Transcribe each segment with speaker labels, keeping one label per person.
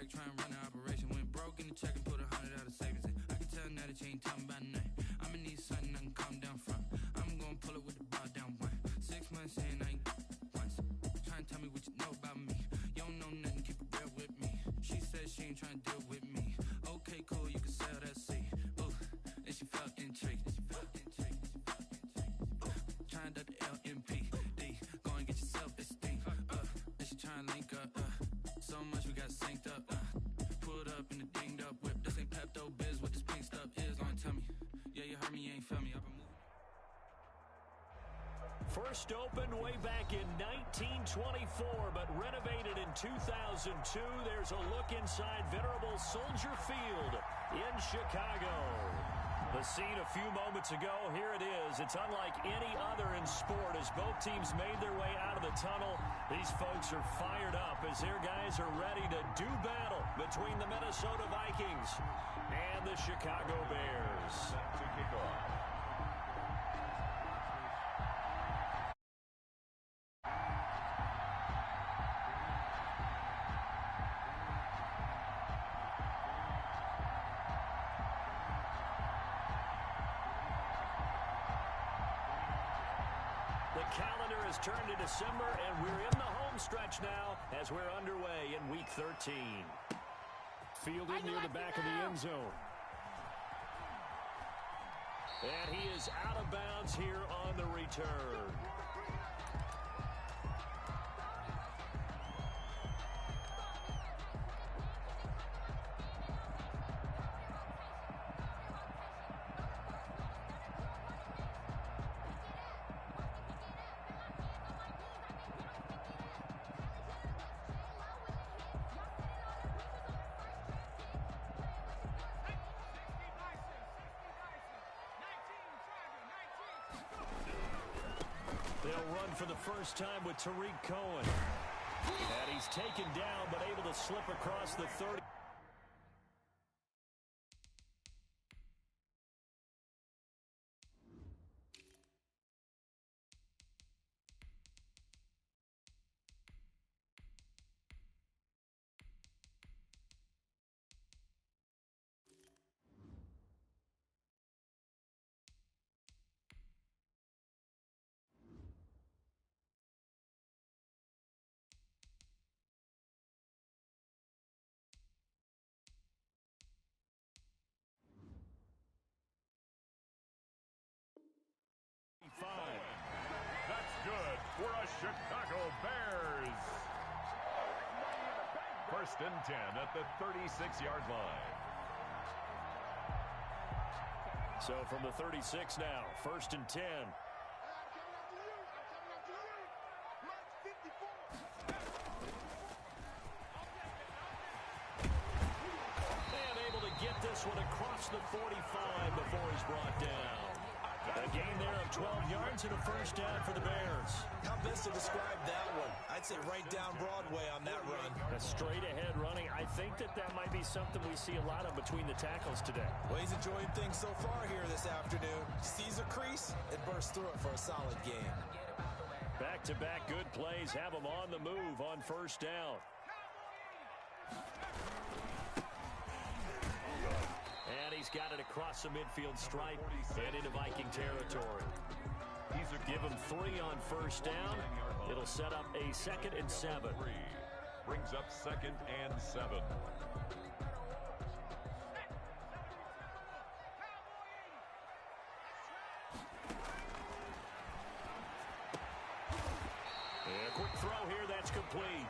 Speaker 1: like trying to run an operation. Went broke in the check and put 100 out of savings in. I can tell now that you ain't talking about nothing. I'ma need something I can calm down from. I'm gonna pull it with the bar down one. 6 months in, I ain't once. Trying to tell me what you know about me. You don't know nothing, keep it real with me. She said she ain't trying to deal with me. Okay, cool, you can sell that seat. Ooh, and she felt intrigued. Trying to duck the LMPD. Go and get your self-esteem. And she trying to link up. So much we got synced up. Pulled up in the dinged up whip. This ain't Pepto Biz. What this pink stuff is. Gonna tell me. Yeah, you heard me, you ain't felt me. I've been moving.
Speaker 2: First opened way back in 1924, but renovated in 2002. There's a look inside venerable Soldier Field in Chicago. The scene a few moments ago, here it is. It's unlike any other in sport as both teams made their way out of the tunnel. These folks are fired up as their guys are ready to do battle between the Minnesota Vikings and the Chicago Bears. Set to kick off. The calendar has turned to December, and we're in the home stretch now as we're underway in Week 13. Fielded near the back of the end zone. And he is out of bounds here on the return. They'll run for the first time with Tariq Cohen. And he's taken down, but able to slip across the 30.
Speaker 3: That's good for a Chicago Bears. First and 10 at the 36-yard line.
Speaker 2: So from the 36 now, first and 10. And able to get this one across the 45 before he's brought down. A gain there of 12 yards and a first down for the Bears.
Speaker 4: How best to describe that one? I'd say right down Broadway on that run.
Speaker 2: A straight-ahead running. I think that might be something we see a lot of between the tackles today.
Speaker 4: Well, he's enjoying things so far here this afternoon. Sees a crease and bursts through it for a solid gain.
Speaker 2: Back-to-back good plays have him on the move on first down. And he's got it across the midfield stripe and into Viking territory. Give him 3 on first down. It'll set up a 2nd and 7.
Speaker 3: Brings up 2nd and 7.
Speaker 2: A quick throw here, that's complete.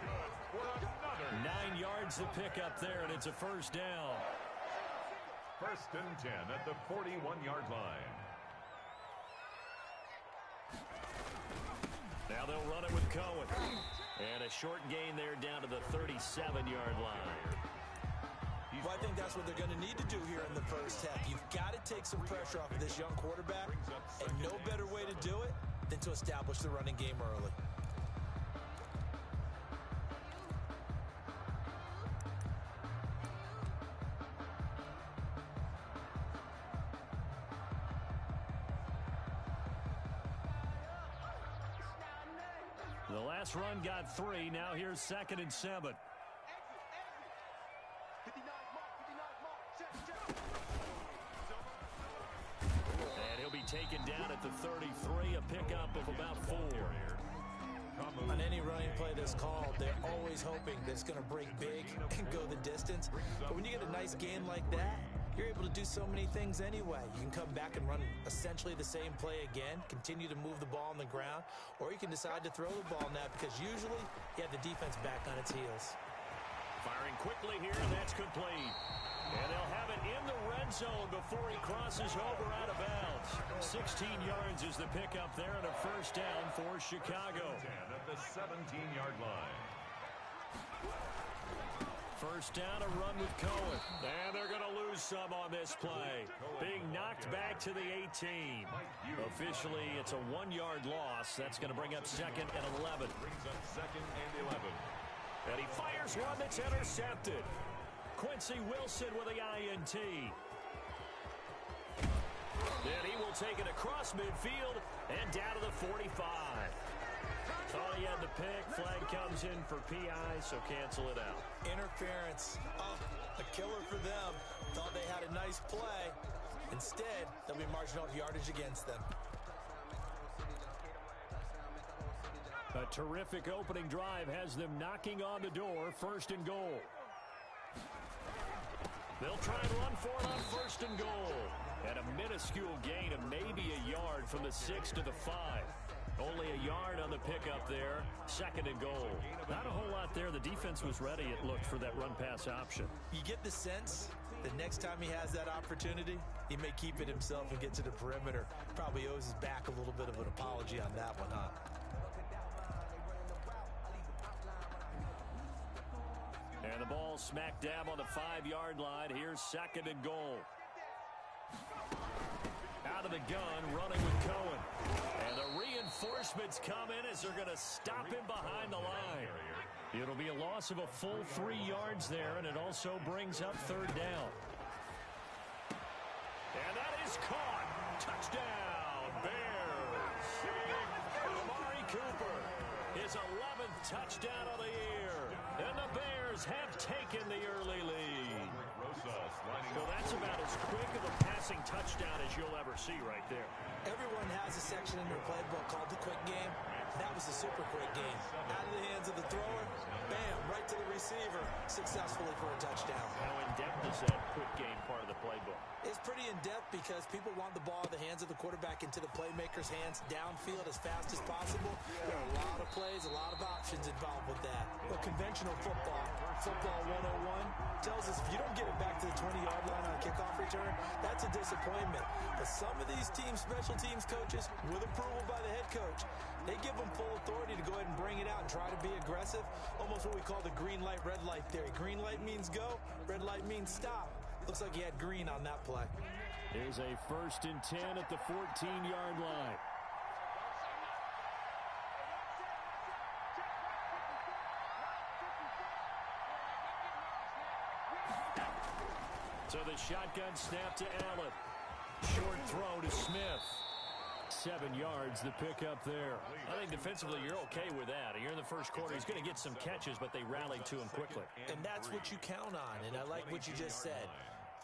Speaker 2: 9 yards to pick up there, and it's a first down.
Speaker 3: First and 10 at the 41-yard line.
Speaker 2: Now they'll run it with Cohen. And a short gain there down to the 37-yard line.
Speaker 4: Well, I think that's what they're going to need to do here in the first half. You've got to take some pressure off of this young quarterback, and no better way to do it than to establish the running game early.
Speaker 2: The last run got 3. Now here's 2nd and 7. taken down at the 33, a pickup of about 4.
Speaker 4: On any running play that's called, they're always hoping that it's going to break big and go the distance. But when you get a nice gain like that, you're able to do so many things anyway. You can come back and run essentially the same play again, continue to move the ball on the ground, or you can decide to throw the ball now because usually you have the defense back on its heels.
Speaker 2: Firing quickly here, and that's complete. And they'll have it in the red zone before he crosses over out of bounds. 16 yards is the pickup there, and a first down for Chicago.
Speaker 3: 10 at the 17-yard line.
Speaker 2: First down, a run with Cohen. And they're going to lose some on this play. Being knocked back to the 18. Officially, it's a 1-yard loss. That's going to bring up 2nd and 11.
Speaker 3: Brings up 2nd and 11.
Speaker 2: And he fires one that's intercepted. Quincy Wilson with the INT. Then he will take it across midfield and down to the 45. Thought he had the pick. Flag comes in for PI, so cancel it out.
Speaker 4: Interference. Oh, a killer for them. Thought they had a nice play. Instead, they'll be marching off yardage against them.
Speaker 2: A terrific opening drive has them knocking on the door. 1st and goal. They'll try and run for it on 1st and goal. And a minuscule gain of maybe a yard from the 6 to the 5. Only a yard on the pickup there. 2nd and goal. Not a whole lot there. The defense was ready, it looked, for that run-pass option.
Speaker 4: You get the sense that next time he has that opportunity, he may keep it himself and get to the perimeter. Probably owes his back a little bit of an apology on that one, huh?
Speaker 2: And the ball smack dab on the 5-yard line. Here's 2nd and goal. Out of the gun, running with Cohen. And the reinforcements come in as they're going to stop him behind the line. It'll be a loss of a full 3 yards there, and it also brings up 3rd down. And that is caught. Touchdown, Bears. Amari Cooper, his 11th touchdown of the year. And the Bears have taken the early lead. So that's about as quick of a passing touchdown as you'll ever see right there.
Speaker 4: Everyone has a section in their playbook called the quick game. That was a super quick game. Out of the hands of the thrower, bam, right to the receiver, successfully for a touchdown.
Speaker 2: How in-depth is that quick game part of the playbook?
Speaker 4: It's pretty in-depth because people want the ball in the hands of the quarterback into the playmaker's hands downfield as fast as possible. There are a lot of plays, a lot of options involved with that. But conventional football 101, tells us if you don't get it back to the 20-yard line on a kickoff return, that's a disappointment. But some of these special teams coaches, with approval by the head coach, they give them full authority to go ahead and bring it out and try to be aggressive. Almost what we call the green light, red light theory. Green light means go, red light means stop. Looks like he had green on that play.
Speaker 2: Here's a 1st and 10 at the 14-yard line. So the shotgun snap to Allen. Short throw to Smith. 7 yards, the pickup there. I think defensively you're okay with that. You're in the first quarter. He's going to get some catches, but they rallied to him quickly.
Speaker 4: And that's what you count on, and I like what you just said.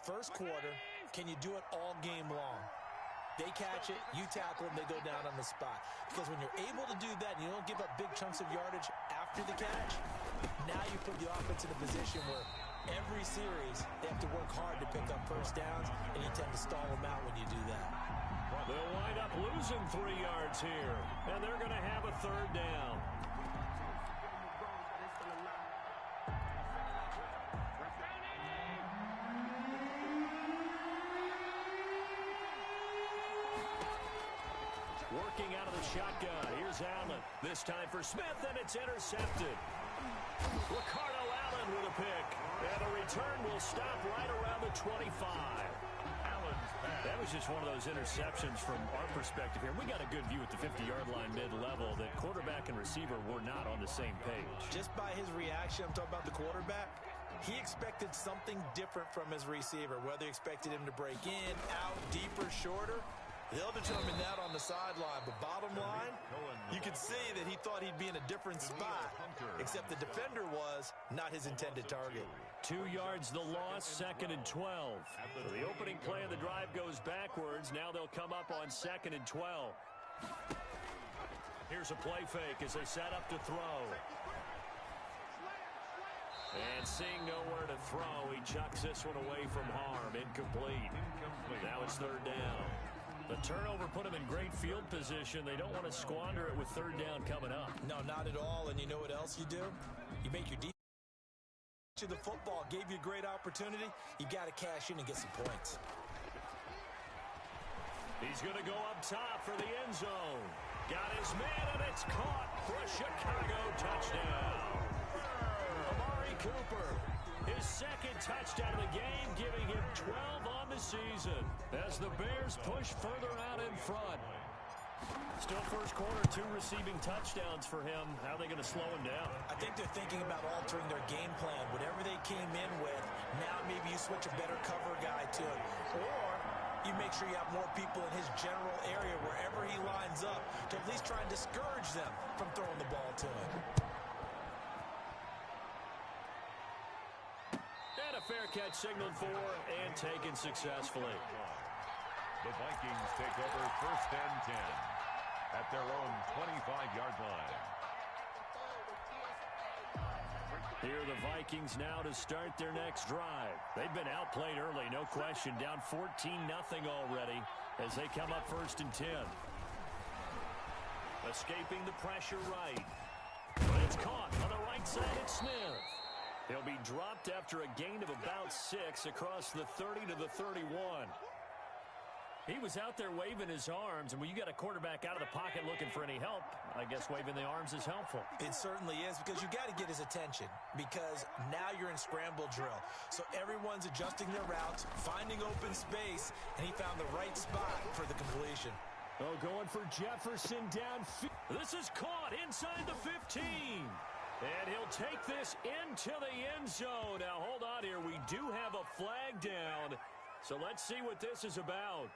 Speaker 4: First quarter, can you do it all game long? They catch it, you tackle them, they go down on the spot. Because when you're able to do that and you don't give up big chunks of yardage after the catch, now you put the offense in a position where every series they have to work hard to pick up first downs, and you tend to stall them out when you do that.
Speaker 2: They'll wind up losing 3 yards here, and they're going to have a 3rd down. Working out of the shotgun. Here's Allen. This time for Smith, and it's intercepted. Ricardo Allen with a pick. And the return will stop right around the 25. That was just one of those interceptions from our perspective here. We got a good view at the 50-yard line mid-level that quarterback and receiver were not on the same page.
Speaker 4: Just by his reaction, I'm talking about the quarterback, he expected something different from his receiver, whether he expected him to break in, out, deeper, shorter. They'll determine that on the sideline. But bottom line, you could see that he thought he'd be in a different spot, except the defender was not his intended target.
Speaker 2: 2 yards the loss, 2nd and 12. So the opening play of the drive goes backwards. Now they'll come up on 2nd and 12. Here's a play fake as they set up to throw. And seeing nowhere to throw, he chucks this one away from harm. Incomplete. Now it's 3rd down. The turnover put him in great field position. They don't want to squander it with 3rd down coming up.
Speaker 4: No, not at all. And you know what else you do? You make your defense. The football gave you a great opportunity. You got to cash in and get some points.
Speaker 2: He's going to go up top for the end zone. Got his man, and it's caught for a Chicago touchdown. Amari Cooper, his 2nd touchdown of the game, giving him 12 on the season as the Bears push further out in front. Still first quarter, 2 receiving touchdowns for him. How are they going to slow him down?
Speaker 4: I think they're thinking about altering their game plan. Whatever they came in with, now maybe you switch a better cover guy to it. Or you make sure you have more people in his general area wherever he lines up to at least try and discourage them from throwing the ball to him.
Speaker 2: And a fair catch signaled for and taken successfully.
Speaker 3: The Vikings take over 1st and 10 at their own 25-yard line.
Speaker 2: Here are the Vikings now to start their next drive. They've been outplayed early, no question. Down 14-0 already as they come up 1st and 10. Escaping the pressure right. But it's caught on the right side at Smith. He'll be dropped after a gain of about 6 across the 30 to the 31. He was out there waving his arms, and when you got a quarterback out of the pocket looking for any help, I guess waving the arms is helpful.
Speaker 4: It certainly is, because you got to get his attention, because now you're in scramble drill. So everyone's adjusting their routes, finding open space, and he found the right spot for the completion.
Speaker 2: Oh, going for Jefferson downfield. This is caught inside the 15. And he'll take this into the end zone. Now, hold on here. We do have a flag down, so let's see what this is about.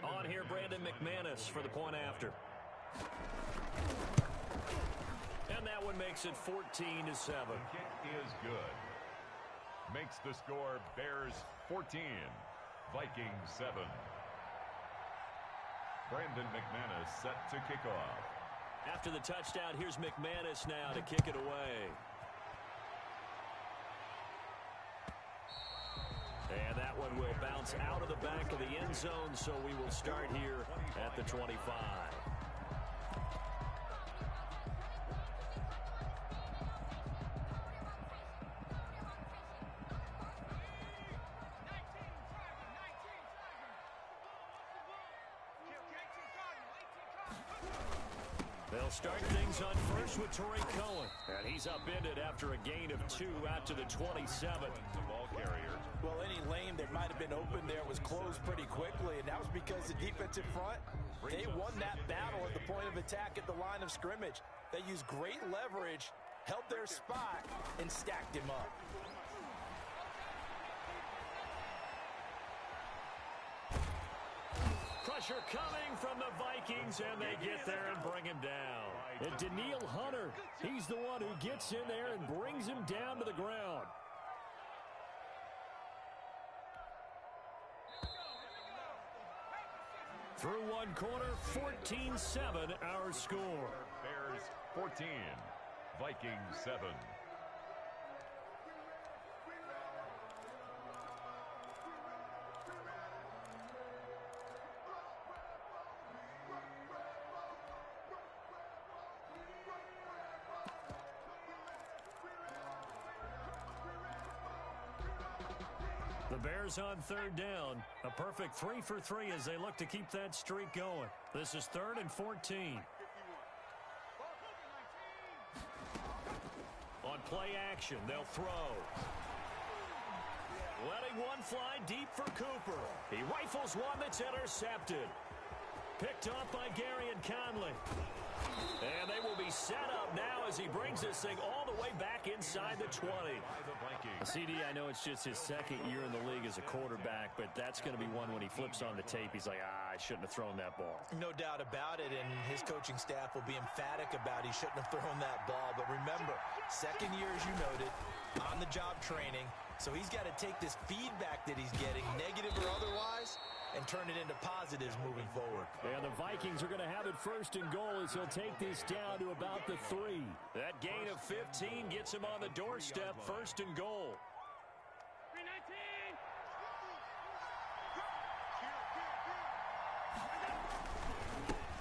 Speaker 2: On here, Brandon McManus for the point after. And that one makes it 14-7.
Speaker 3: The kick is good. Makes the score Bears 14, Vikings 7. Brandon McManus set to kick off.
Speaker 2: After the touchdown, here's McManus now to kick it away. And that one will bounce out of the back of the end zone, so we will start here at the 25. They'll start things on first with Torrey Cohen. And he's upended after a gain of 2 out to the 27.
Speaker 3: The ball carrier.
Speaker 4: Well, any lane that might have been open there was closed pretty quickly, and that was because the defensive front, they won that battle at the point of attack at the line of scrimmage. They used great leverage, held their spot, and stacked him up.
Speaker 2: Pressure coming from the Vikings, and they get there and bring him down. And Daniil Hunter, he's the one who gets in there and brings him down to the ground. Through one quarter, 14-7 our score.
Speaker 3: Bears 14, Vikings 7.
Speaker 2: The Bears on third down. A perfect 3 for 3 as they look to keep that streak going. This is 3rd and 14. On play action, they'll throw. Letting one fly deep for Cooper. He rifles one that's intercepted. Picked off by Gary and Conley. And they will be set up now as he brings this thing all the way back inside the 20. CD, I know it's just his 2nd year in the league as a quarterback, but that's going to be one when he flips on the tape. He's like, I shouldn't have thrown that ball.
Speaker 4: No doubt about it, and his coaching staff will be emphatic about he shouldn't have thrown that ball. But remember, Second year, as you noted, on-the-job training. So he's got to take this feedback that he's getting, negative or otherwise, and turn it into positives moving forward.
Speaker 2: And the Vikings are going to have it first and goal as he'll take this down to about the 3. That gain of 15 gets him on the doorstep, first and goal.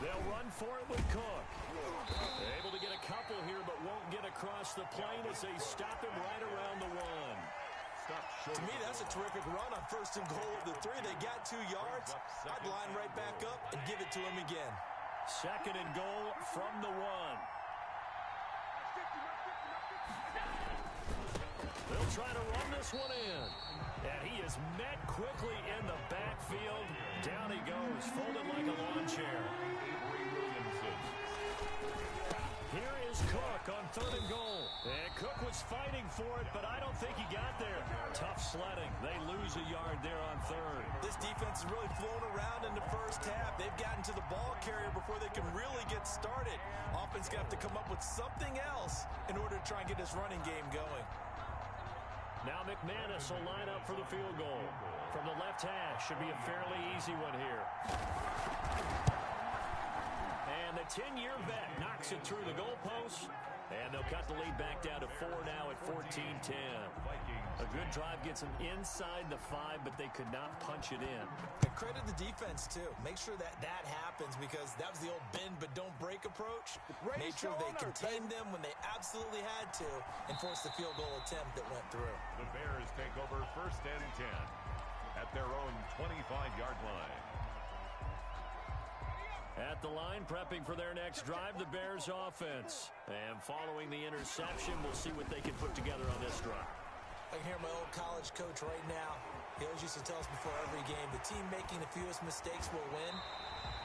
Speaker 2: They'll run for it with Cook. Able to get a couple here, but won't get across the plane as they stop him right around the 1.
Speaker 4: To me, that's a terrific run on first and goal of the 3. They got 2 yards. I'd line right back up and give it to him again.
Speaker 2: Second and goal from the 1. They'll try to run this one in. And he is met quickly in the backfield. Down he goes, folded like a lawn chair. Here is Cook on third and goal. And Cook was fighting for it, but I don't think he got there. Tough sledding. They lose a yard there on third.
Speaker 4: This defense is really flown around in the first half. They've gotten to the ball carrier before they can really get started. Offense going to have to come up with something else in order to try and get this running game going.
Speaker 2: Now McManus will line up for the field goal. From the left hash, should be a fairly easy one here. And the 10-year vet knocks it through the goalpost. And they'll cut the lead back down to 4 now at 14-10. A good drive gets them inside the 5, but they could not punch it in.
Speaker 4: And credit the defense, too. Make sure that happens because that was the old bend but don't break approach. Made sure they contained them when they absolutely had to and forced the field goal attempt that went through.
Speaker 3: The Bears take over first and 10 at their own 25-yard line.
Speaker 2: At the line, prepping for their next drive, the Bears offense. And following the interception, we'll see what they can put together on this drive.
Speaker 4: I can hear my old college coach right now. He always used to tell us before every game, the team making the fewest mistakes will win.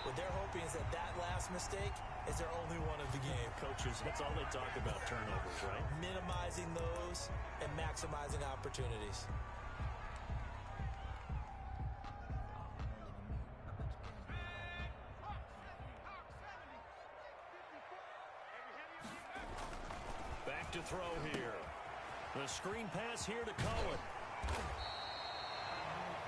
Speaker 4: What they're hoping is that last mistake is their only one of the game.
Speaker 2: Coaches, that's all they talk about, turnovers, right?
Speaker 4: Minimizing those and maximizing opportunities.
Speaker 2: Back to throw here. The screen pass here to Cohen.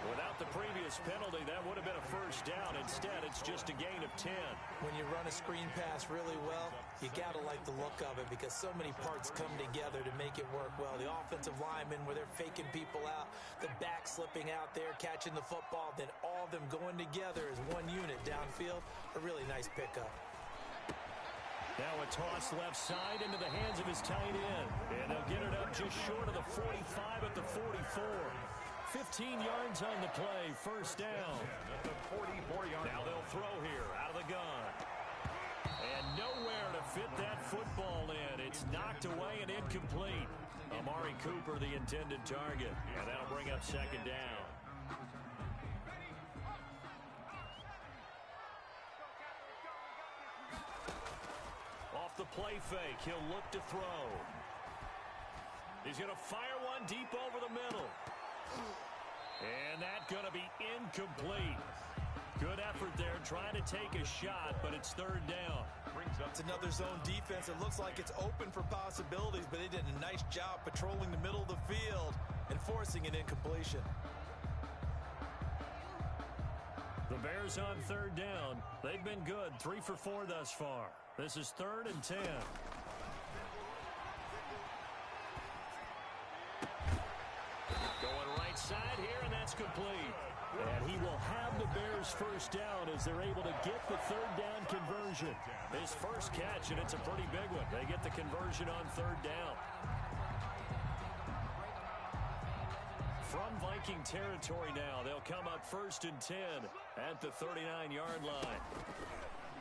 Speaker 2: Without the previous penalty, that would have been a first down. Instead, it's just a gain of 10.
Speaker 4: When you run a screen pass really well, you got to like the look of it because so many parts come together to make it work well. The offensive linemen, where they're faking people out, the back slipping out there, catching the football, then all of them going together as one unit downfield. A really nice pickup.
Speaker 2: Now a toss left side into the hands of his tight end. And they'll get it up just short of the 45 at the 44. 15 yards on the play, first down.
Speaker 3: The 44-yard.
Speaker 2: Now they'll throw here out of the gun. And nowhere to fit that football in. It's knocked away and incomplete. Amari Cooper, the intended target. And that'll bring up second down. Off the play fake, he'll look to throw. He's going to fire one deep over the middle. And that's going to be incomplete. Good effort there, trying to take a shot, but it's third down.
Speaker 4: It's another zone defense. It looks like it's open for possibilities, but they did a nice job patrolling the middle of the field and forcing an incompletion.
Speaker 2: The Bears on third down. They've been good, 3 for 4 thus far. This is 3rd and 10. Going right side here, and that's complete. And he will have the Bears first down as they're able to get the third down conversion. His first catch, and it's a pretty big one. They get the conversion on third down. From Viking territory now, they'll come up 1st and 10 at the 39-yard line.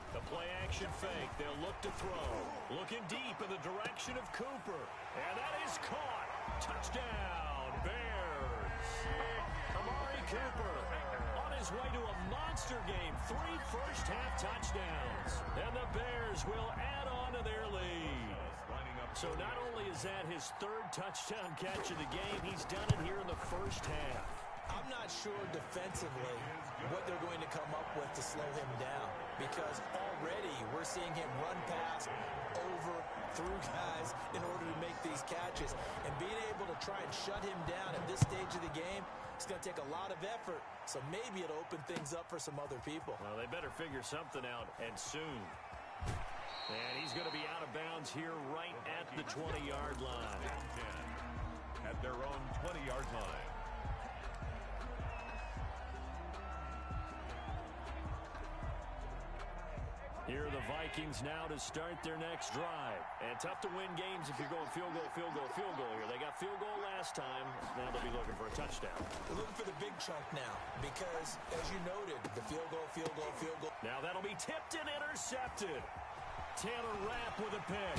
Speaker 2: The play-action fake. They'll look to throw. Looking deep in the direction of Cooper. And that is caught. Touchdown, Bears. Amari Cooper on his way to a monster game. 3 first-half touchdowns. And the Bears will add on to their lead. So not only is that his 3rd touchdown catch of the game, he's done it here in the first half.
Speaker 4: I'm not sure defensively what they're going to come up with to slow him down because already we're seeing him run past, over, through guys in order to make these try and shut him down at this stage of the game, it's going to take a lot of effort. So maybe it'll open things up for some other people.
Speaker 2: Well, they better figure something out, and soon. And he's going to be out of bounds here right at the 20-yard line.
Speaker 3: At their own 20-yard line.
Speaker 2: Here are the Vikings now to start their next drive. And tough to win games if you're going field goal, field goal, field goal here. They got field goal last time. Now they'll be looking for a touchdown.
Speaker 4: They're looking for the big chunk now because, as you noted, the field goal, field goal, field goal.
Speaker 2: Now that'll be tipped and intercepted. Taylor Rapp with a pick.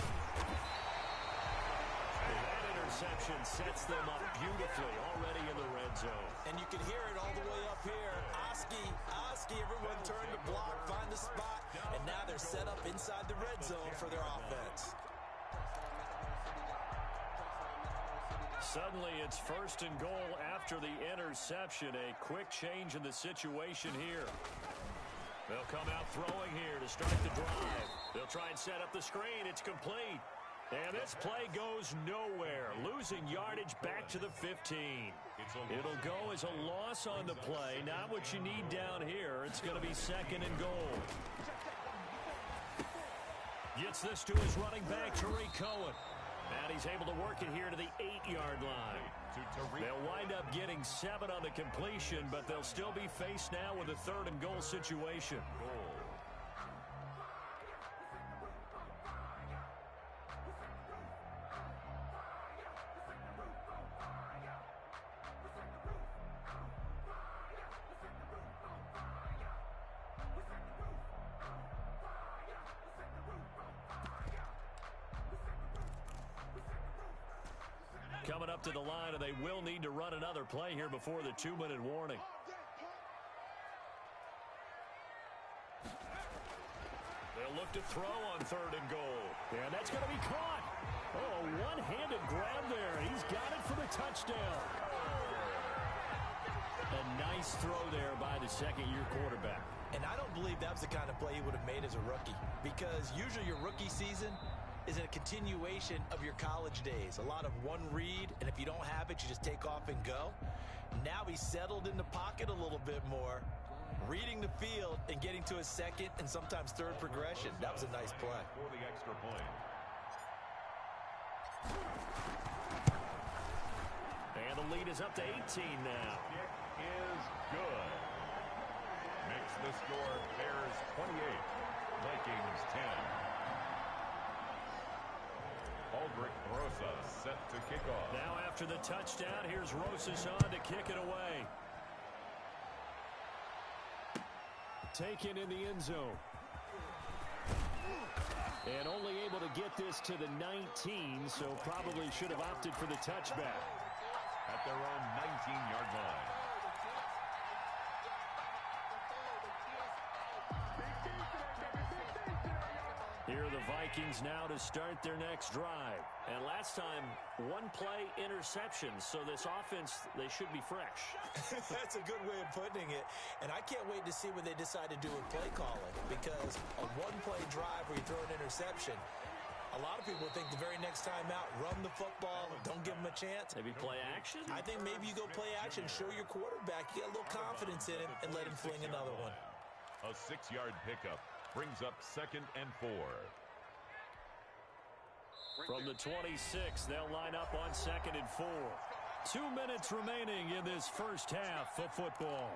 Speaker 2: That interception sets them up beautifully already in the red zone.
Speaker 4: And you can hear it all the way up here. Oski, everyone turn to block, find the spot, and now they're set up inside the red zone for their offense.
Speaker 2: Suddenly it's first and goal after the interception. A quick change in the situation here. They'll come out throwing here to start the drive. They'll try and set up the screen. It's complete. And this play goes nowhere. Losing yardage back to the 15. It'll go as a loss on the play. Not what you need down here. It's going to be second and goal. Gets this to his running back, Tariq Cohen. And he's able to work it here to the 8-yard line. They'll wind up getting 7 on the completion, but they'll still be faced now with a third and goal situation. Coming up to the line, and they will need to run another play here before the 2-minute warning. They'll look to throw on third and goal. And that's going to be caught. Oh, one-handed grab there. He's got it for the touchdown. A nice throw there by the second-year quarterback.
Speaker 4: And I don't believe that was the kind of play he would have made as a rookie, because usually your rookie season is a continuation of your college days. A lot of one read, and if you don't have it, you just take off and go. Now he's settled in the pocket a little bit more, reading the field and getting to his second and sometimes third progression. That was a nice play.
Speaker 3: For the extra point.
Speaker 2: And the lead is up to 18 now.
Speaker 3: Kick is good. Makes the score Bears 28, Vikings 10. Aldrich Rosas set to kick off.
Speaker 2: Now after the touchdown, here's Rosas on to kick it away. Taken in the end zone. And only able to get this to the 19, so probably should have opted for the touchback.
Speaker 3: At their own 19-yard line.
Speaker 2: Here are the Vikings now to start their next drive. And last time, one-play interception. So this offense, they should be fresh.
Speaker 4: That's a good way of putting it. And I can't wait to see what they decide to do with play calling. Because a one-play drive where you throw an interception, a lot of people think the very next time out, run the football, don't give them a chance.
Speaker 2: Maybe play action?
Speaker 4: I think maybe you go play action, show your quarterback, you get a little confidence in him, and let him fling another one.
Speaker 3: A 6-yard pickup brings up 2nd and 4.
Speaker 2: From the 26, they'll line up on 2nd and 4. 2 minutes remaining in this first half of football.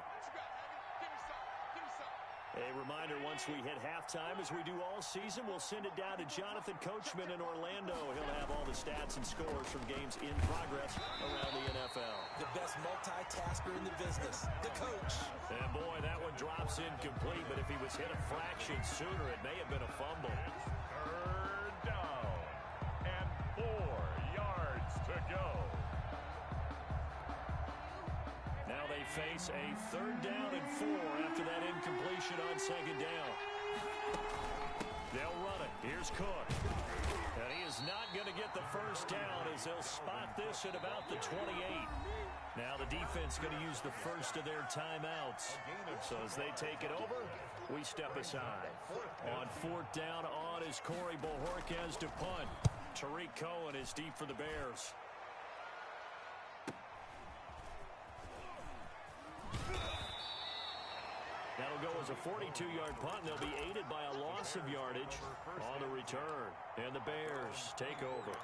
Speaker 2: A reminder, once we hit halftime, as we do all season, we'll send it down to Jonathan Coachman in Orlando. He'll have all the stats and scores from games in progress around the NFL.
Speaker 4: The best multitasker in the business, the coach.
Speaker 2: And boy, that one drops incomplete, but if he was hit a fraction sooner, it may have been a fumble.
Speaker 3: Third down and 4 yards to go.
Speaker 2: Now they face a 3rd down and 4 after that incompletion on 2nd down. They'll run it. Here's Cook. And he is not going to get the first down as they'll spot this at about the 28. Now the defense going to use the first of their timeouts. So as they take it over, we step aside. On 4th down, on is Corey Bojorquez to punt. Tariq Cohen is deep for the Bears. That'll go as a 42-yard punt, and they'll be aided by a loss of yardage on the return. And the Bears take over.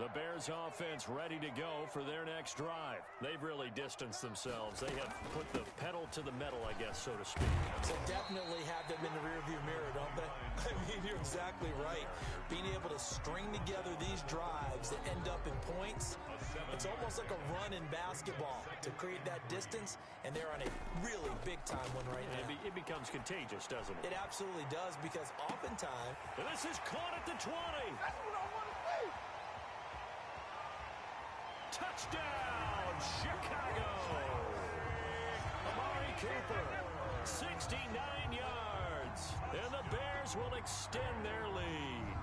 Speaker 2: The Bears offense ready to go for their next drive. They've really distanced themselves. They have put the pedal to the metal, I guess, so to speak.
Speaker 4: So definitely have them in the rearview mirror, don't they? I mean, you're exactly right. Being able to string together these drives that end up in points, it's almost like a run in basketball to create that distance, and they're on a really big-time one right now.
Speaker 2: It becomes contagious, doesn't it?
Speaker 4: It absolutely does, because oftentimes...
Speaker 2: And this is caught at the 20.
Speaker 5: That's what I want to see.
Speaker 2: Touchdown, Chicago! Amari Cooper, 69 yards. And the Bears will extend their lead.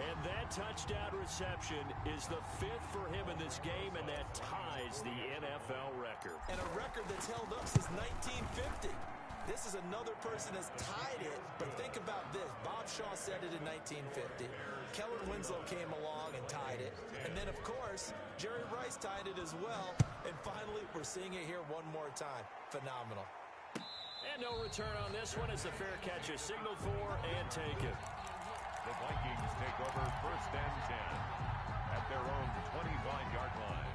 Speaker 2: And that touchdown reception is the 5th for him in this game, and that ties the NFL record.
Speaker 4: And a record that's held up since 1950. This is another person that's tied it, but think about this. Bob Shaw said it in 1950. Kellen Winslow came along and tied it. And then, of course, Jerry Rice tied it as well. And finally, we're seeing it here one more time. Phenomenal.
Speaker 2: And no return on this one as the fair catch is signaled for and taken.
Speaker 3: The Vikings take over 1st and 10 at their own 25-yard line.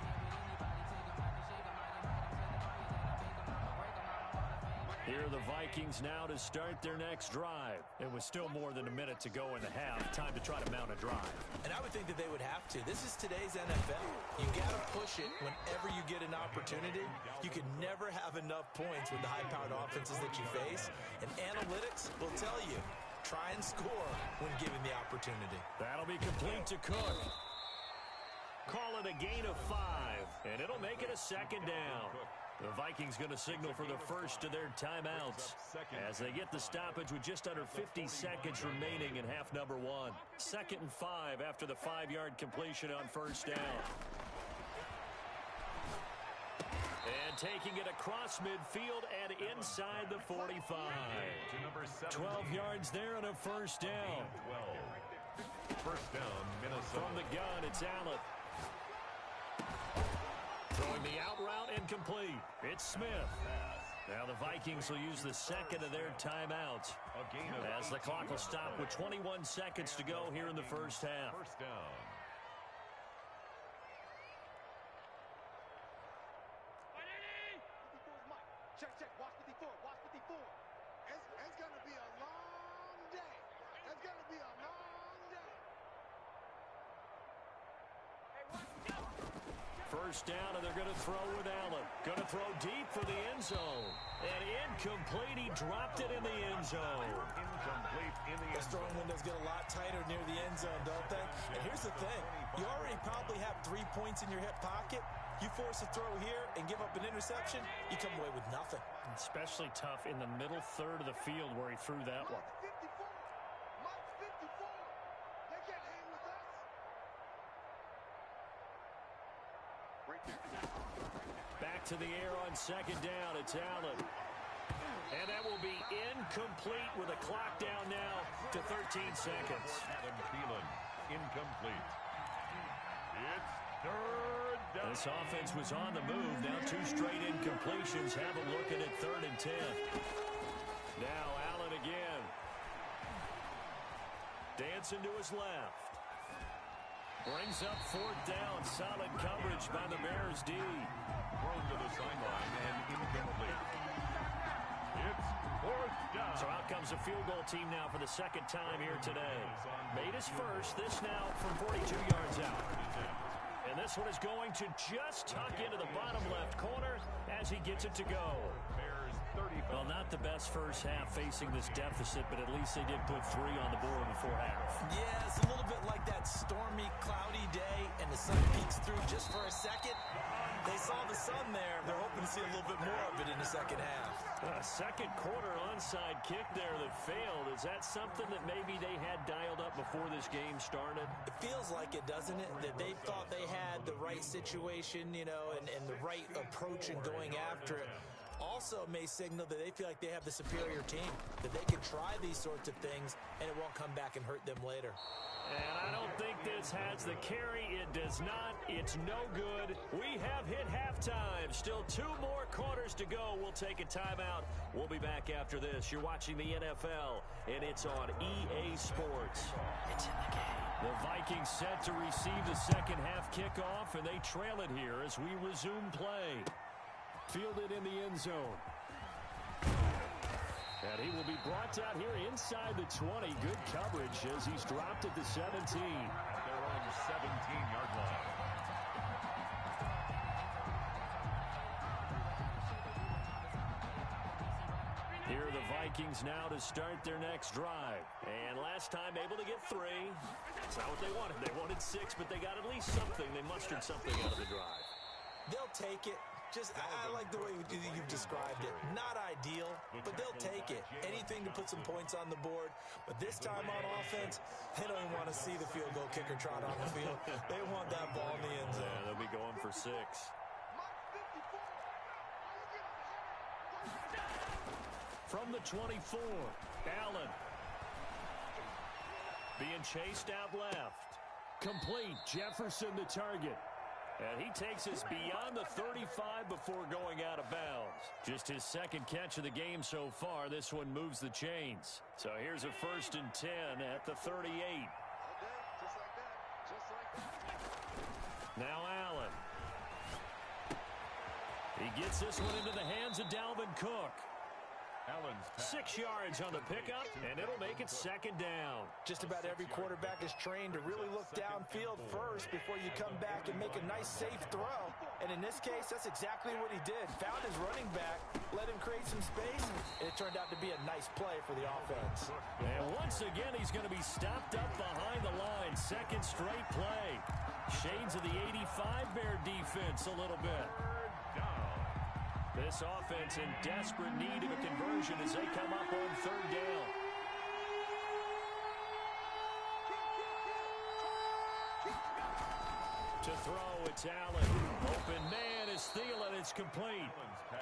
Speaker 2: Here are the Vikings now to start their next drive. And with still more than a minute to go in the half, time to try to mount a drive.
Speaker 4: And I would think that they would have to. This is today's NFL. You got to push it whenever you get an opportunity. You can never have enough points with the high-powered offenses that you face. And analytics will tell you, try and score when given the opportunity.
Speaker 2: That'll be complete to Cook. Call it a gain of 5, and it'll make it a 2nd down. The Vikings going to signal for the first of their timeouts as they get the stoppage with just under 50 seconds remaining in half number 1. 2nd and 5 after the 5-yard completion on 1st down. And taking it across midfield and inside the 45. 12 yards there on a 1st down.
Speaker 3: 1st down, Minnesota.
Speaker 2: From the gun, it's Allen. Throwing the out route incomplete. It's Smith. Now the Vikings will use the 2nd of their timeouts as the clock will stop with 21 seconds to go here in the 1st half.
Speaker 3: 1st down.
Speaker 5: Check, check. Watch 54. Watch 54. It's going to be a long day. It's going to be a long day. Hey, watch out.
Speaker 2: 1st down, and they're going to throw with Allen. Going to throw deep for the end zone. And incomplete. He dropped it in the end zone.
Speaker 3: Incomplete in the end zone.
Speaker 4: Those throwing windows get a lot tighter near the end zone, don't they? And here's the thing. You already probably have 3 points in your hip pocket. You force a throw here and give up an interception, you come away with nothing.
Speaker 2: Especially tough in the middle third of the field where he threw that one.
Speaker 5: Mark 54. They can't hang with us. Right there.
Speaker 2: Back to the air on 2nd down. It's Allen. And that will be incomplete with a clock down now to 13 seconds.
Speaker 3: Adam Thielen, incomplete. It's 3rd down.
Speaker 2: This offense was on the move. Now 2 straight incompletions. Have them looking at 3rd and 10. Now Allen again. Dancing to his left. Brings up 4th down. Solid coverage by the Bears D.
Speaker 3: Thrown to the sideline and incomplete. It's 4th down.
Speaker 2: So out comes a field goal team now for the 2nd time here today. Made his first. This now from 42 yards out. And this one is going to just tuck into the bottom left corner as he gets it to go.
Speaker 3: Bears 35.
Speaker 2: Well, not the best first half facing this deficit, but at least they did put 3 on the board before half.
Speaker 4: Yeah, it's a little bit like that stormy, cloudy day, and the sun peeks through just for a second. They saw the sun there. They're hoping to see a little bit more of it in the 2nd half.
Speaker 2: A 2nd quarter onside kick there that failed. Is that something that maybe they had dialed up before this game started?
Speaker 4: It feels like it, doesn't it? That they thought they had the right situation, you know, and the right approach in going after it. Also may signal that they feel like they have the superior team, that they can try these sorts of things, and it won't come back and hurt them later.
Speaker 2: And I don't think this has the carry. It does not. It's no good. We have hit halftime. Still 2 more quarters to go. We'll take a timeout. We'll be back after this. You're watching the NFL, and it's on EA Sports. It's in the game. The Vikings set to receive the second half kickoff, and they trail it here as we resume play. Fielded in the end zone. And he will be brought out here inside the 20. Good coverage as he's dropped at the 17.
Speaker 3: At their own 17-yard line.
Speaker 2: Here are the Vikings now to start their next drive. And last time able to get 3. That's not what they wanted. They wanted 6, but they got at least something. They mustered something out of the drive.
Speaker 4: They'll take it. I like the way you've described it. Not ideal, but they'll take it. Anything to put some points on the board. But this time on offense, they don't even want to see the field goal kicker trot on the field. They want that ball in the end zone.
Speaker 2: Yeah, they'll be going for 6. From the 24, Allen. Being chased out left. Complete. Jefferson the target. And he takes us beyond the 35 before going out of bounds. Just his second catch of the game so far. This one moves the chains. So here's a 1st and 10 at the 38. Now Allen. He gets this one into the hands of Dalvin Cook. 6 yards on the pickup, and it'll make it 2nd down.
Speaker 4: Just about every quarterback is trained to really look downfield first before you come back and make a nice, safe throw. And in this case, that's exactly what he did. Found his running back, let him create some space, and it turned out to be a nice play for the offense.
Speaker 2: And once again, he's going to be stopped up behind the line. 2nd straight play. Shades of the 85 Bear defense a little bit. This offense in desperate need of a conversion as they come up on 3rd down. To throw, it's Allen. Open man is Thielen. It's complete.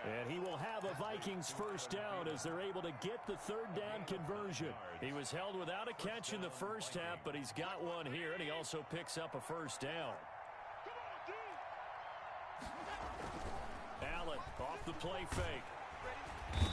Speaker 2: And he will have a Vikings 1st down as they're able to get the 3rd down conversion. He was held without a catch in the first half, but he's got one here, and he also picks up a 1st down. Allen off the play fake.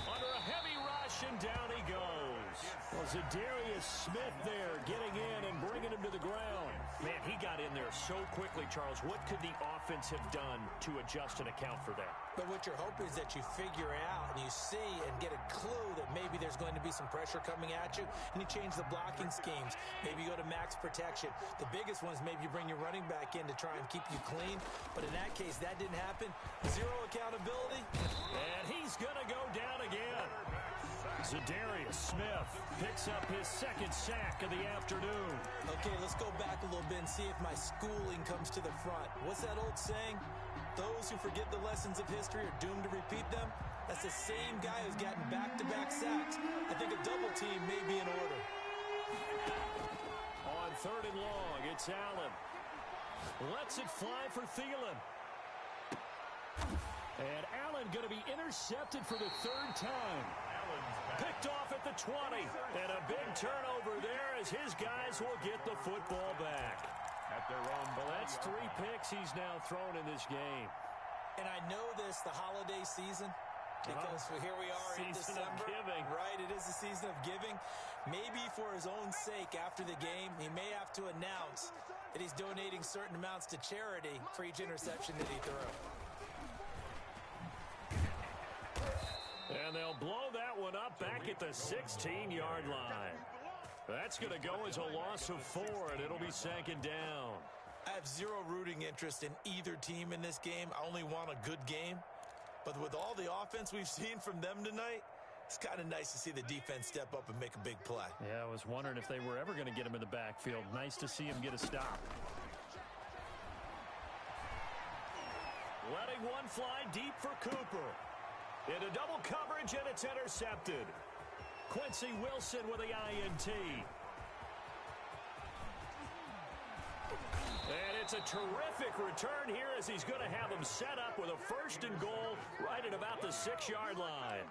Speaker 2: Under a heavy rush, and down he goes. Well, Zadarius Smith there getting in and bringing him to the ground. Man, he got in there so quickly, Charles. What could the offense have done to adjust and account for that?
Speaker 4: But what you're hoping is that you figure out and you see and get a clue that maybe there's going to be some pressure coming at you, and you change the blocking schemes. Maybe you go to max protection. The biggest one is maybe you bring your running back in to try and keep you clean. But in that case, that didn't happen. 0 accountability.
Speaker 2: And he's going to go down again. Zadarius Smith picks up his 2nd sack of the afternoon.
Speaker 4: Okay, let's go back a little bit and see if my schooling comes to the front. What's that old saying? Those who forget the lessons of history are doomed to repeat them. That's the same guy who's gotten back-to-back sacks. I think a double team may be in order.
Speaker 2: On 3rd and long, it's Allen. Lets it fly for Thielen. And Allen going to be intercepted for the 3rd time. Picked off at the 20. And a big turnover there as his guys will get the football back.
Speaker 3: At their own.
Speaker 2: Well, that's 3 picks he's now thrown in this game.
Speaker 4: And I know this, the holiday season, because here we are in
Speaker 2: Season
Speaker 4: December.
Speaker 2: of giving.
Speaker 4: Right, it is the season of giving. Maybe for his own sake after the game, he may have to announce that he's donating certain amounts to charity for each interception that he threw.
Speaker 2: And they'll blow that one up back at the 16-yard line. That's going to go as a loss of 4, and it'll be 2nd down.
Speaker 4: I have 0 rooting interest in either team in this game. I only want a good game. But with all the offense we've seen from them tonight, it's kind of nice to see the defense step up and make a big play.
Speaker 2: Yeah, I was wondering if they were ever going to get him in the backfield. Nice to see him get a stop. Letting one fly deep for Cooper. Into double coverage, and it's intercepted. Quincy Wilson with the INT. And it's It's a terrific return here as he's going to have him set up with a 1st and goal right at about the 6-yard line.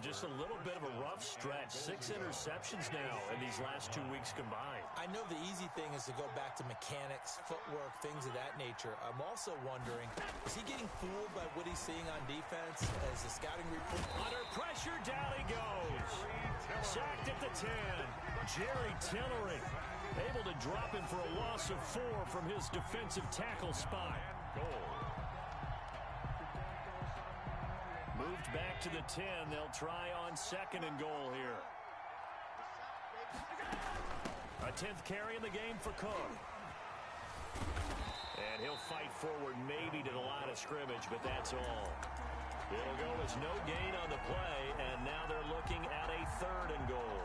Speaker 2: Just a little bit of a rough stretch. 6 interceptions now in these last 2 weeks combined.
Speaker 4: I know the easy thing is to go back to mechanics, footwork, things of that nature. I'm also wondering, is he getting fooled by what he's seeing on defense as the scouting report?
Speaker 2: Under pressure, down he goes. Sacked at the 10. Jerry Tillery able to drop him for a loss of 4 from his defensive tackle spot. Moved back to the 10. They'll try on 2nd and goal here. A 10th carry in the game for Cook. And he'll fight forward maybe to the line of scrimmage, but that's all. It'll go as no gain on the play, and now they're looking at a 3rd and goal.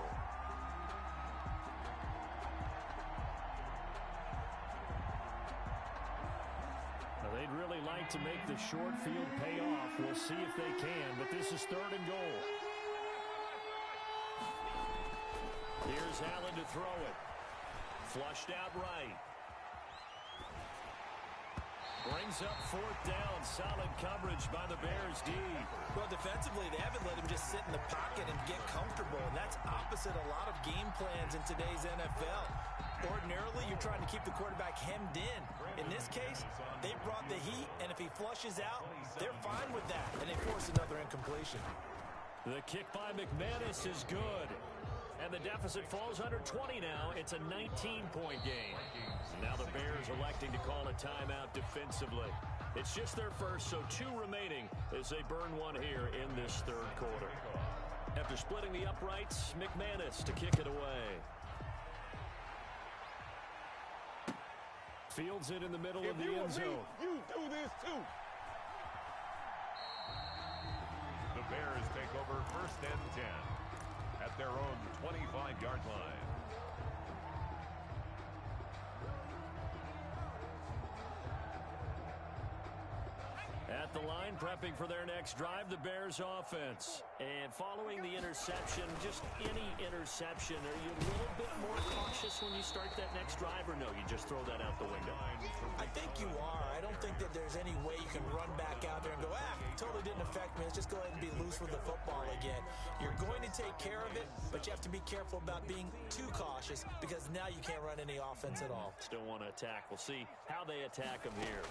Speaker 2: They'd really like to make the short field pay off. We'll see if they can, but this is 3rd and goal. Here's Allen to throw it. Flushed out right. Brings up 4th down. Solid coverage by the Bears D.
Speaker 4: Well, defensively, they haven't let him just sit in the pocket and get comfortable, and that's opposite a lot of game plans in today's NFL. Ordinarily, you're trying to keep the quarterback hemmed in. In this case, they brought the heat, and if he flushes out, they're fine with that, and they force another incompletion.
Speaker 2: The kick by McManus is good. And the deficit falls under 20 now. It's a 19-point game. Now the Bears electing to call a timeout defensively. It's just their first, so 2 remaining as they burn one here in this 3rd quarter. After splitting the uprights, McManus to kick it away. Fields it in the middle of the end zone.
Speaker 5: You do this too.
Speaker 3: The Bears take over 1st and 10 at their own 25-yard line.
Speaker 2: At the line, prepping for their next drive, the Bears offense. And following the interception, just any interception, are you a little bit more cautious when you start that next drive, or no, you just throw that out the window?
Speaker 4: I think you are. I don't think that there's any way you can run back out there and go, totally didn't affect me. Let's just go ahead and be loose with the football again. You're going to take care of it, but you have to be careful about being too cautious because now you can't run any offense at all.
Speaker 2: Still want to attack. We'll see how they attack him here.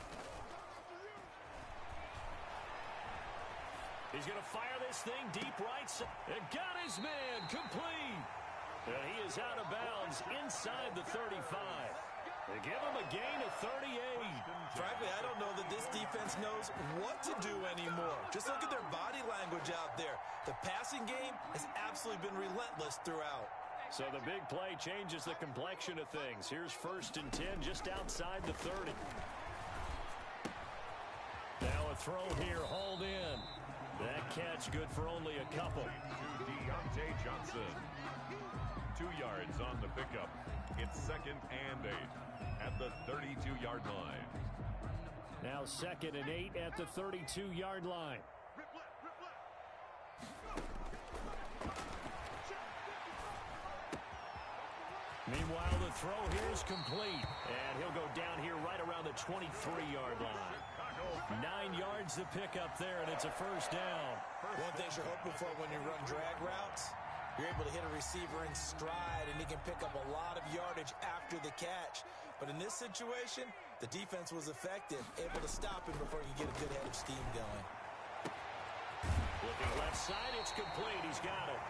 Speaker 2: He's going to fire this thing deep right side. It got his man complete. And he is out of bounds inside the 35. They give him a gain of 38.
Speaker 4: Frankly, I don't know that this defense knows what to do anymore. Just look at their body language out there. The passing game has absolutely been relentless throughout.
Speaker 2: So the big play changes the complexion of things. Here's 1st and 10 just outside the 30. Now a throw here, hauled in. That catch good for only a couple.
Speaker 3: To Deontay Johnson. 2 yards on the pickup. It's 2nd and 8 at the 32-yard line.
Speaker 2: Now 2nd and 8 at the 32-yard line. Meanwhile, the throw here is complete. And he'll go down here right around the 23-yard line. 9 yards to pick up there, and it's a 1st down.
Speaker 4: One thing you're hoping for when you run drag routes, you're able to hit a receiver in stride, and he can pick up a lot of yardage after the catch. But in this situation, the defense was effective, able to stop him before he could get a good head of steam going.
Speaker 2: Looking left side, it's complete. He's got it.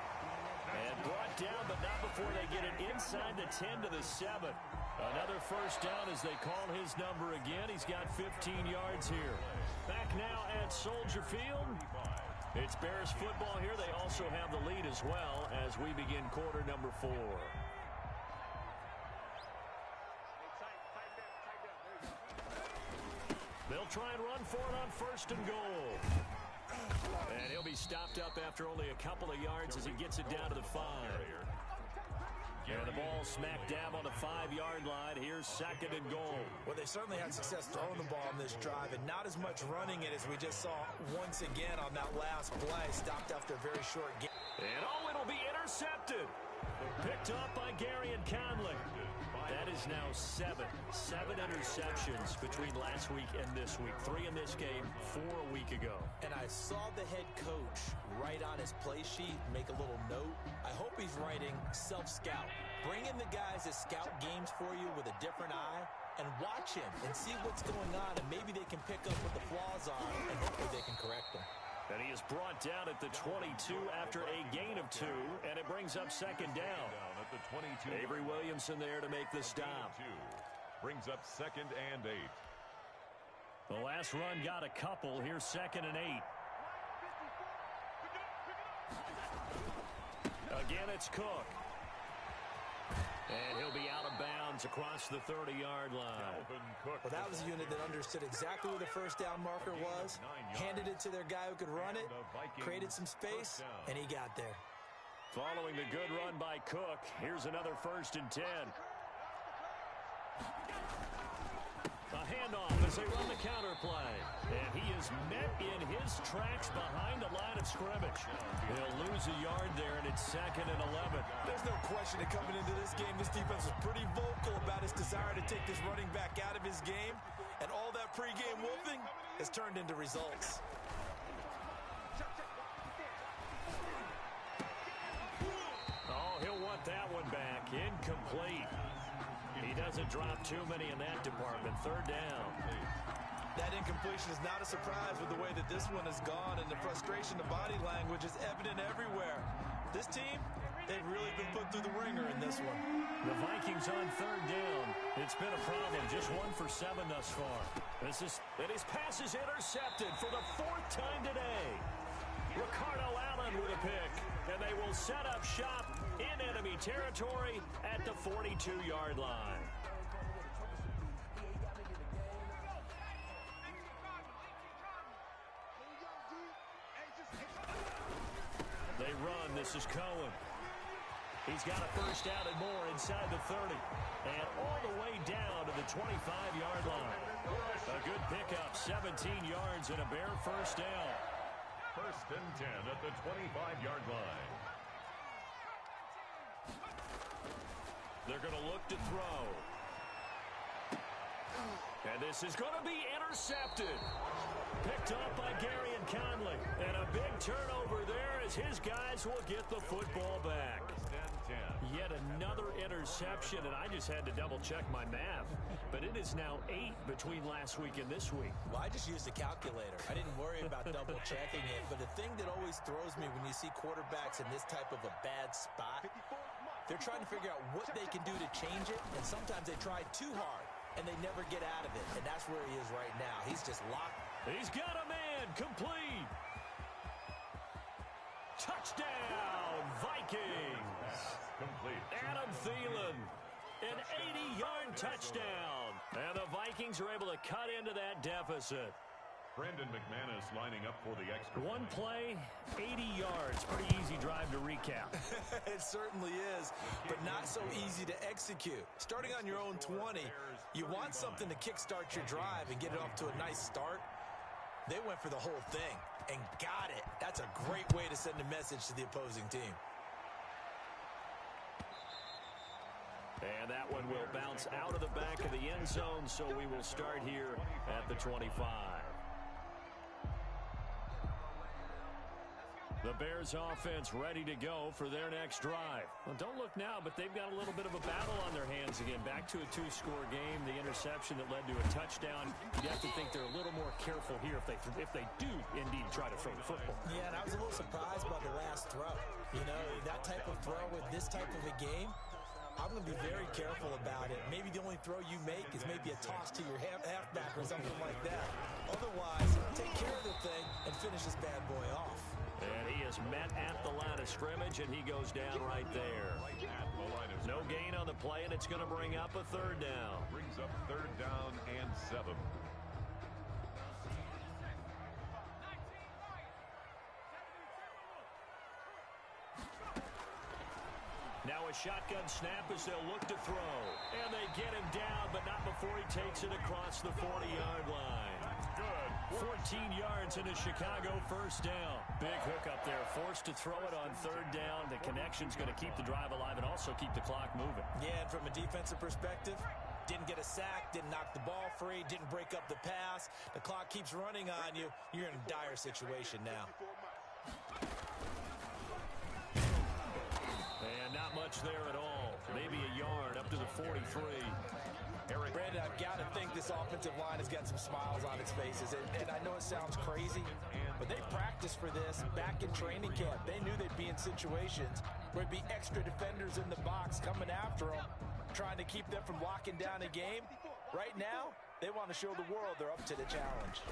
Speaker 2: And brought down, but not before they get it inside the 10 to the 7. Another 1st down as they call his number again. He's got 15 yards here. Back now at Soldier Field. It's Bears football here. They also have the lead as well as we begin quarter number 4. They'll try and run for it on 1st and goal. And he'll be stopped up after only a couple of yards as he gets it down to the 5. And the ball smack dab on the 5-yard line. Here's 2nd and goal.
Speaker 4: Well, they certainly had success throwing the ball in this drive, and not as much running it as we just saw once again on that last play. Stopped after a very short game.
Speaker 2: And it'll be intercepted. Picked up by Gary and Conley. That is now 7 interceptions between last week and this week. 3 in this game, 4 a week ago.
Speaker 4: And I saw the head coach write on his play sheet, make a little note. I hope he's writing self-scout. Bring in the guys that scout games for you with a different eye and watch him and see what's going on, and maybe they can pick up what the flaws are, and hopefully they can correct them.
Speaker 2: And he is brought down at the 22 after a gain of 2, and it brings up second down.
Speaker 3: At the 22.
Speaker 2: Avery Williamson there to make the stop.
Speaker 3: Brings up 2nd and 8.
Speaker 2: The last run got a couple. Here's 2nd and 8. Again, it's Cook. And he'll be out of bounds across the 30-yard line.
Speaker 4: Well, that was a unit that understood exactly where the first down marker was, handed it to their guy who could run it, created some space, and he got there.
Speaker 2: Following the good run by Cook, here's another 1st and 10. A handoff as they run the counter play. And he is met in his tracks behind the line of scrimmage. He'll lose a yard there, and it's 2nd and 11.
Speaker 4: There's no question that coming into this game, this defense was pretty vocal about his desire to take this running back out of his game. And all that pregame wolfing has turned into results.
Speaker 2: Oh, he'll want that one back. Incomplete. He doesn't drop too many in that department. 3rd down.
Speaker 4: That incompletion is not a surprise with the way that this one has gone, and the frustration, the body language is evident everywhere. This team, they've really been put through the ringer in this one.
Speaker 2: The Vikings on 3rd down. It's been a problem. Just 1 for 7 thus far. And his pass is intercepted for the 4th time today. Ricardo Allen with a pick. And they will set up shop in enemy territory at the 42-yard line. They run. This is Cohen. He's got a first down and more inside the 30. And all the way down to the 25-yard line. A good pickup, 17 yards and a bare first down.
Speaker 3: 1st and 10 at the 25-yard line.
Speaker 2: They're going to look to throw. And this is going to be intercepted. Picked up by Gary and Conley. And a big turnover there as his guys will get the football back. Yet another interception, and I just had to double-check my math. But it is now 8 between last week and this week.
Speaker 4: Well, I just used a calculator. I didn't worry about double-checking it. But the thing that always throws me when you see quarterbacks in this type of a bad spot, they're trying to figure out what they can do to change it, and sometimes they try too hard, and they never get out of it. And that's where he is right now. He's just locked.
Speaker 2: He's got a man. Complete. Touchdown, Vikings.
Speaker 3: Complete.
Speaker 2: Adam Thielen, an 80-yard touchdown. And the Vikings are able to cut into that deficit.
Speaker 3: Brandon McManus lining up for the extra.
Speaker 2: One play, 80 yards. Pretty easy drive to recap.
Speaker 4: It certainly is, but not so easy to execute. Starting on your own 20, you want something to kickstart your drive and get it off to a nice start. They went for the whole thing and got it. That's a great way to send a message to the opposing team.
Speaker 2: And that one will bounce out of the back of the end zone, so we will start here at the 25. The Bears offense ready to go for their next drive. Well, don't look now, but they've got a little bit of a battle on their hands again. Back to a 2-score game, the interception that led to a touchdown. You have to think they're a little more careful here if they do indeed try to throw the football.
Speaker 4: Yeah, and I was a little surprised by the last throw. You know, that type of throw with this type of a game, I'm going to be very careful about it. Maybe the only throw you make is maybe a toss to your halfback or something like that. Otherwise, take care of the thing and finish this bad boy off.
Speaker 2: And he is met at the line of scrimmage, and he goes down right there. No gain on the play, and it's going to bring up a 3rd down.
Speaker 3: Brings up 3rd down and 7.
Speaker 2: Now a shotgun snap as they'll look to throw. And they get him down, but not before he takes it across the 40-yard line.
Speaker 3: Good.
Speaker 2: 14 yards into Chicago, first down. Big hook up there, forced to throw it on third down. The connection's going to keep the drive alive and also keep the clock moving.
Speaker 4: Yeah, and from a defensive perspective, didn't get a sack, didn't knock the ball free, didn't break up the pass. The clock keeps running on you. You're in a dire situation now.
Speaker 2: And not much there at all. Maybe a yard up to the 43.
Speaker 4: Brandon, I've got to think this offensive line has got some smiles on its faces. And I know it sounds crazy, but they practiced for this back in training camp. They knew they'd be in situations where it'd be extra defenders in the box coming after them, trying to keep them from locking down a game. Right now, they want to show the world they're up to the challenge.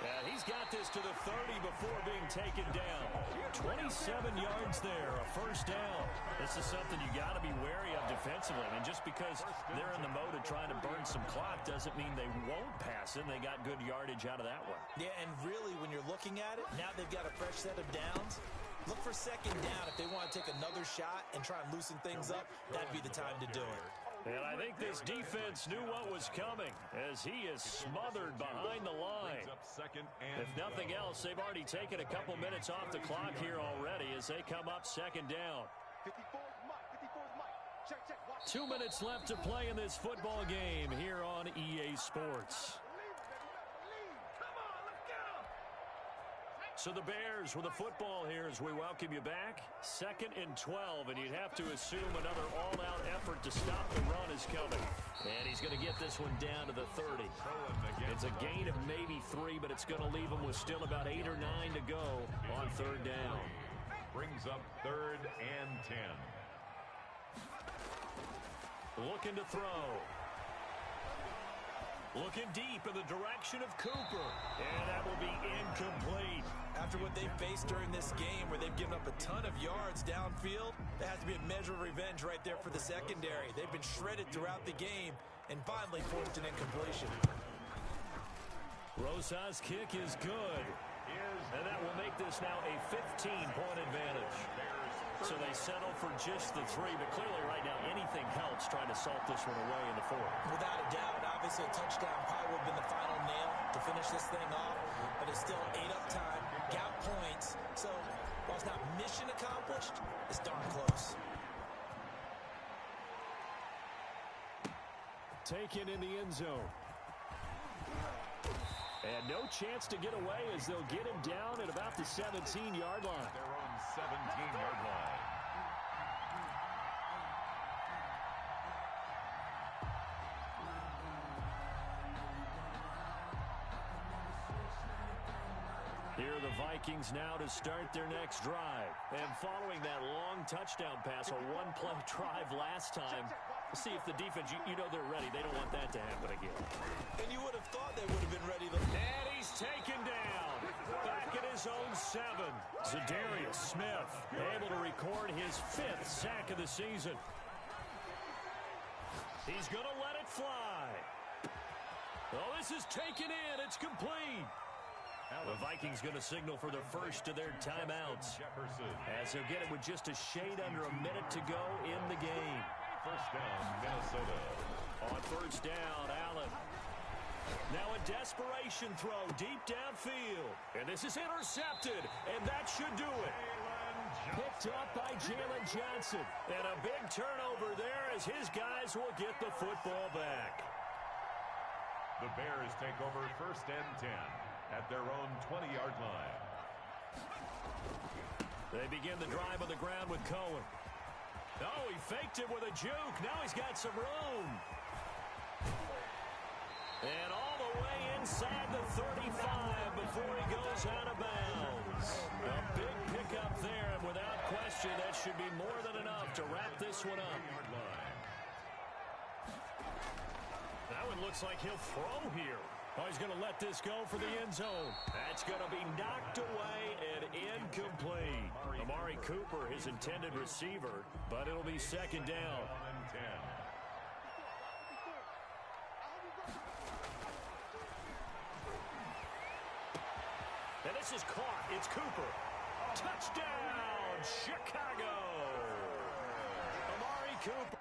Speaker 2: And he's got this to the 30 before being taken down. 27 yards there, a first down. This is something you got to be wary of defensively. And just because they're in the mode of trying to burn some clock doesn't mean they won't pass it. They got good yardage out of that one.
Speaker 4: Yeah, and really, when you're looking at it, now they've got a fresh set of downs. Look for second down. If they want to take another shot and try and loosen things up, that'd be the time to do it.
Speaker 2: And I think this defense knew what was coming as he is smothered behind the line. If nothing else, they've already taken a couple minutes off the clock here already as they come up second down. 2 minutes left to play in this football game here on EA Sports. So the Bears with the football here as we welcome you back. 2nd and 12, and you'd have to assume another all-out effort to stop the run is coming. And he's going to get this one down to the 30. It's a gain of maybe 3, but it's going to leave him with still about 8 or 9 to go on third down.
Speaker 3: Brings up 3rd and 10.
Speaker 2: Looking to throw. Looking deep in the direction of Cooper. And that will be incomplete.
Speaker 4: After what they've faced during this game where they've given up a ton of yards downfield, that has to be a measure of revenge right there for the secondary. They've been shredded throughout the game and finally forced an incompletion.
Speaker 2: Rosa's kick is good. And that will make this now a 15-point advantage. So they settle for just the 3, but clearly right now anything helps trying to salt this one away in the 4th.
Speaker 4: Without a doubt, obviously a touchdown probably would have been the final nail to finish this thing off, but it's still 8 up time, got points, so while it's not mission accomplished, it's darn close.
Speaker 2: Taken in the end zone. And no chance to get away as they'll get him down at about the 17-yard line.
Speaker 3: Their own 17-yard line.
Speaker 2: Here are the Vikings now to start their next drive. And following that long touchdown pass, a one-play drive last time, let's see if the defense, you know they're ready. They don't want that to happen again.
Speaker 4: And you would have thought they would have been ready.
Speaker 2: And he's taken down. Back at his own 7. Zadarius Smith able to record his 5th sack of the season. He's going to let it fly. Oh, this is taken in. It's complete. The Vikings going to signal for the first of their timeouts as they'll get it with just a shade under a minute to go in the game.
Speaker 3: First down, Minnesota.
Speaker 2: On first down, Allen. Now a desperation throw deep downfield. And this is intercepted, and that should do it. Picked up by Jalen Johnson. And a big turnover there as his guys will get the football back.
Speaker 3: The Bears take over first and 10 at their own 20-yard line.
Speaker 2: They begin the drive on the ground with Cohen. Oh, he faked it with a juke. Now he's got some room. And all the way inside the 35 before he goes out of bounds. A big pickup there, and without question, that should be more than enough to wrap this one up. That one looks like he'll throw here. Oh, he's going to let this go for the end zone. That's going to be knocked away and incomplete. Amari Cooper, his intended receiver, but it'll be second down. And this is caught. It's Cooper. Touchdown, Chicago. Amari Cooper.